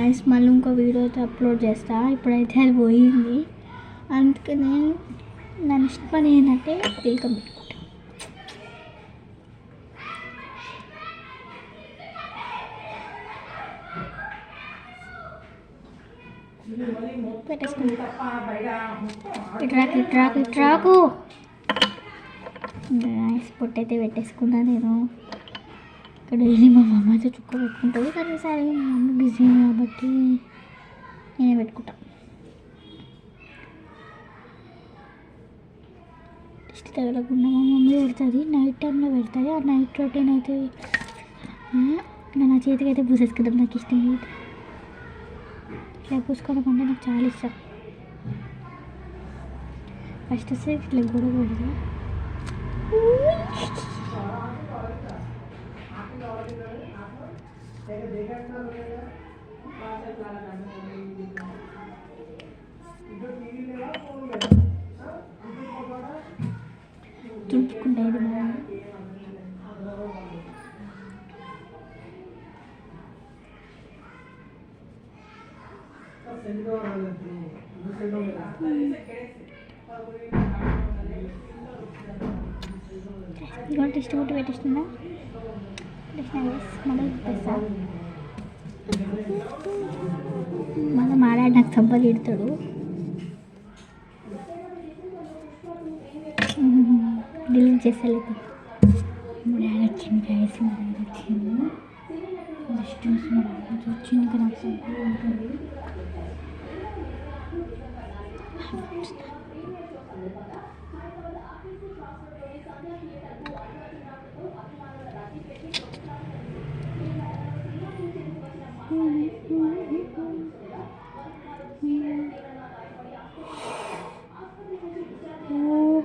Guys మళ్ళీ ఇంకో video అయితే అప్లోడ్ చేస్తా. ఇప్పుడైతే అది పోయింది, అందుకనే నా నెక్స్ట్ పని ఏంటంటే తిలకం పెట్టేసుకున్నాకు గాయస్ పొట్టు అయితే పెట్టేసుకున్నా. నేను ఇక్కడ వెళ్ళి మా మమ్మ అయితే చుక్క పెట్టుకుంటుంది, కానీ సరే మా మమ్మీ బిజీ కాబట్టి నేనే పెట్టుకుంటా. టెస్ట్ తగలకుండా మా మమ్మీ పెడుతుంది, నైట్ టైంలో పెడుతుంది. ఆ నైట్ రొటీన్ అయితే నా చేతికి అయితే పూసేసుకుంటాం. నాకు ఇష్టం ఇట్లా పూసుకోవడం అంటే నాకు చాలా ఇష్టం. ఫస్ట్ వస్తే ఇట్లా గొడవ పెడతా. తుంచుకుంటేది ఇవాళ టెస్ట్ కొట్టి పెట్టిస్తున్నా. మళ్ళీ పెట్టేస్తా. మళ్ళీ మాడాడు నాకు చంపలు ఇడతాడు. డిలీట్ చేసేలేదు. మా డాడీ వచ్చింది గాయస్, మా డాడీ వచ్చింది. జస్ట్ మా డాడీ వచ్చింది ఇంకా నాకు చంపలు ఉంటుంది.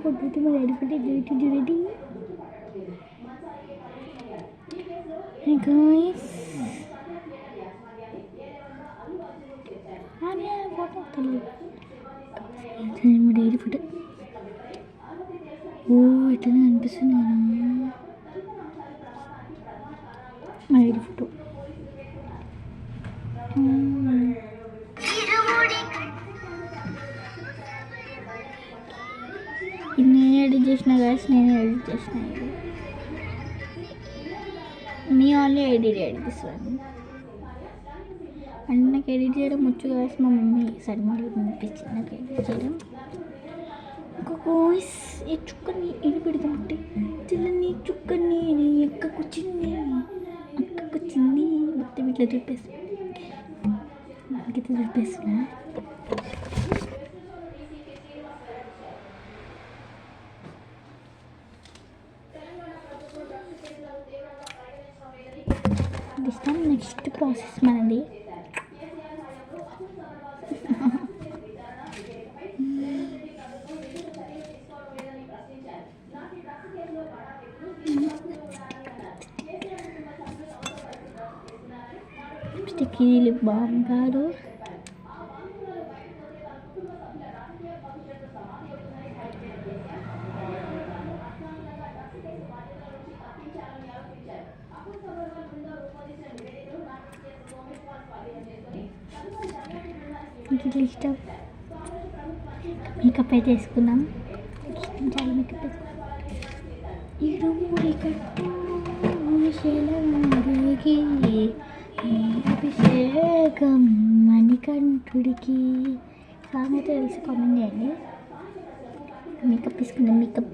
పొద్దుటి మా daddy food ready. Guys photo తెలియదు మా డాడీ ఫుడ్. ఓ ఇట్లా అనిపిస్తున్నాను మా డాడీ ఫోటో. ఇది నేనే ఎడిట్ చేసిన గాయస్, నేనే ఎడిట్ చేసిన. మీ ఆన్లీ ఎడిట్ దిస్ వన్. అంటే నాకు ఎడిట్ చేయడం వచ్చు గాయస్. మా మమ్మీ సరిమల్లి పంపించింది నాకు ఎడిట్ చేయడం. ఒక వాయిస్ ఈ చుక్కని ఎడి పెడతామంటే తెల్లని చుక్కని ఎక్కకు చిన్ని మొత్తం ఇట్లా చూపేస్తా. నాకైతే చూపేస్తున్నా. నెక్స్ట్ ప్రాసెస్ మనది. లిప్స్టిక్ లిప్ బామ్ కాదు. ఇట్లా ఇష్టం మేకప్ అయితే వేసుకున్నాం. చాలా మేకప్ వేసుకున్నాం. ఇరుముడి కట్టు అభిషేకం మణికంఠుడికి సాంగ్ అయితే తెలిసి కామెంట్ చేయండి. మేకప్ వేసుకున్నాం. మేకప్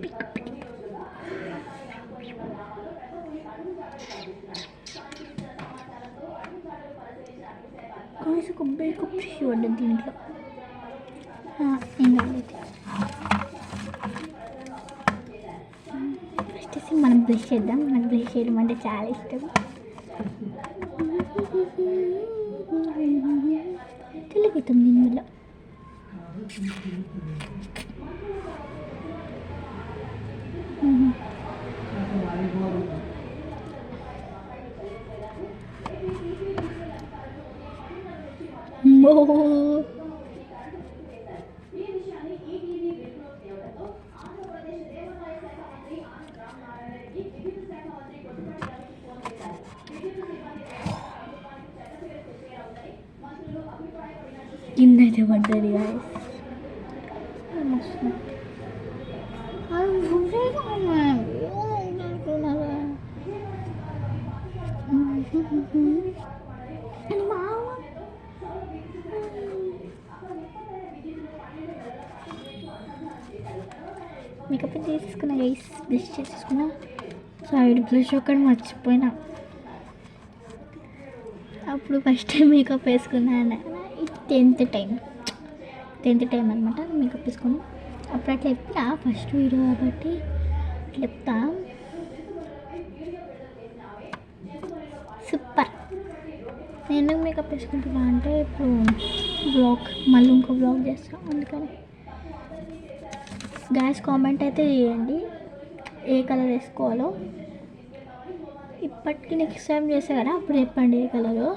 కాసి ఒక మేకప్ పడ్డది దీంట్లో. ఏం కాలేదు. ఫస్ట్ వచ్చి మనం బ్రష్ చేద్దాం. నాకు బ్రష్ చేయడం అంటే చాలా ఇష్టం. తెలుగుతాం దీనివల్ల. కింద అయితే పడ్డది గాయస్. మేకప్ తీసేసుకున్నా గైస్, బ్రష్ చేసేసుకున్నా. సైడ్ బ్రష్ ఒకటి మర్చిపోయినా. అప్పుడు ఫస్ట్ టైం మేకప్ వేసుకున్నాను, 10th టైం అనమాట మేకప్ వేసుకుని. అప్పుడు అట్లా చెప్తా, ఫస్ట్ వీడియో కాబట్టి చెప్తా. సూపర్. నేను మేకప్ వేసుకుంటున్నా అంటే ఇప్పుడు మళ్ళీ ఇంకో బ్లాగ్ చేస్తాను, అందుకని. గ్యాస్ కామెంట్ అయితే చేయండి ఏ కలర్ వేసుకోవాలో. ఇప్పటికి నెక్స్ట్ టైం చేస్తా కదా, అప్పుడు చెప్పండి ఏ కలరు.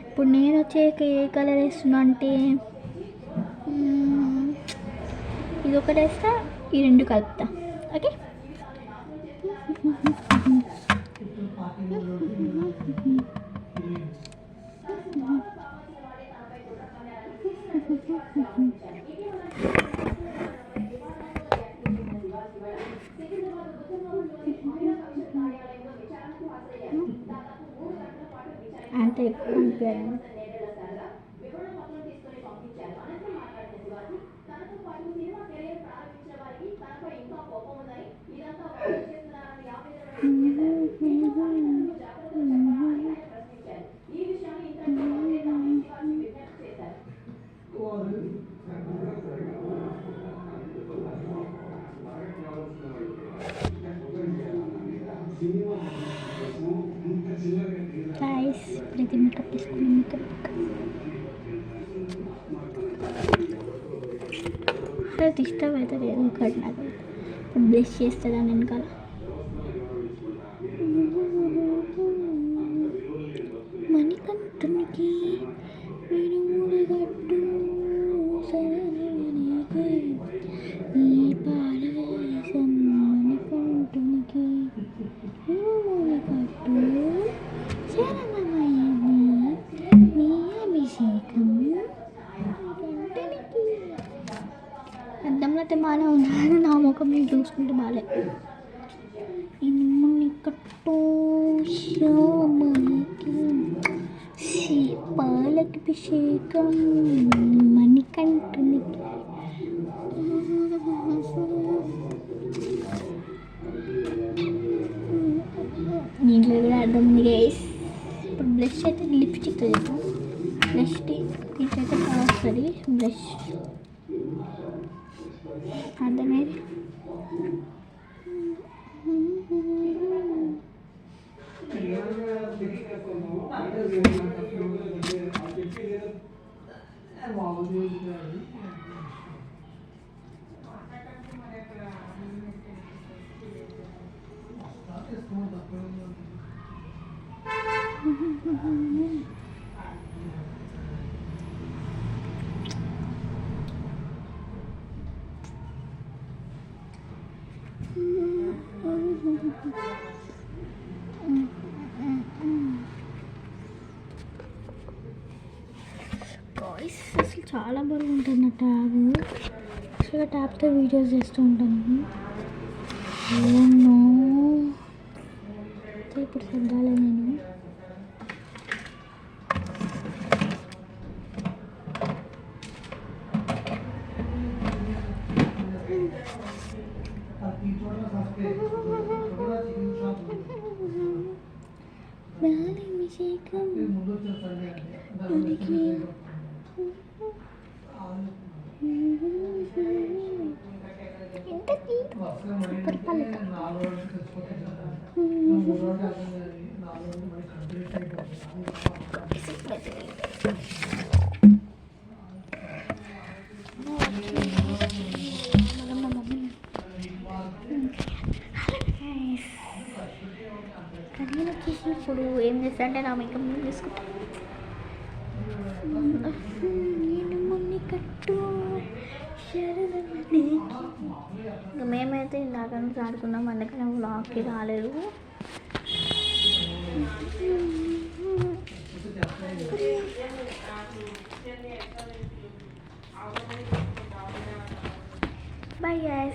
ఇప్పుడు నేను వచ్చే ఏ కలర్ వేస్తున్నా అంటే ఇది ఒకటి వేస్తా, ఈ రెండు కలుపుతా. ఓకే, అంతే ఎక్కువ అనిపించాను. Guys, berarti makeup తీసుకుని అది ఇష్టం అవుతుంది ఏదో ఒకటి. నాకు బ్లష్ చేస్తుందా వెనకాల. మణికంఠునికి విడుముడిగట్టు సరళనికి ఈ పాలవేశం, మణికంఠునికి విడుముడిగట్టు శరణమయ్యని నీ అభిషేకం. అద్దంలో అయితే బాగానే ఉన్నాను, నా ముఖం నేను చూసుకుంటే బాగాలే. మణికట్టు శ్యామకి పాలభిషేకం, మణికంఠునికి. దీంట్లో కూడా అర్థం ఉంది గైస్. ఇప్పుడు బ్రష్ అయితే లిప్స్టిక్తో చేద్దాం. బ్రష్ దీంట్లో అయితే బాగా వస్తుంది బ్రష్, అర్థమేది. అసలు చాలా బరువు ఉంటుంది నా ట్యాబ్. యాక్చువల్గా ట్యాబ్తో వీడియోస్ చేస్తూ ఉంటాను. ఇప్పుడు సర్దాలే నేను. అభిషేకం సూపర్ పలక. నేను వచ్చేసి ఇప్పుడు ఏం చేస్తా అంటే నా మేకప్ నేను తీసుకుంటాను. నేను మొన్ని కట్టు ఇంకా మేమైతే ఇందాక నుంచి ఆడుకున్నాం, అందుకని వ్లాగ్కి రాలేదు. Bye guys.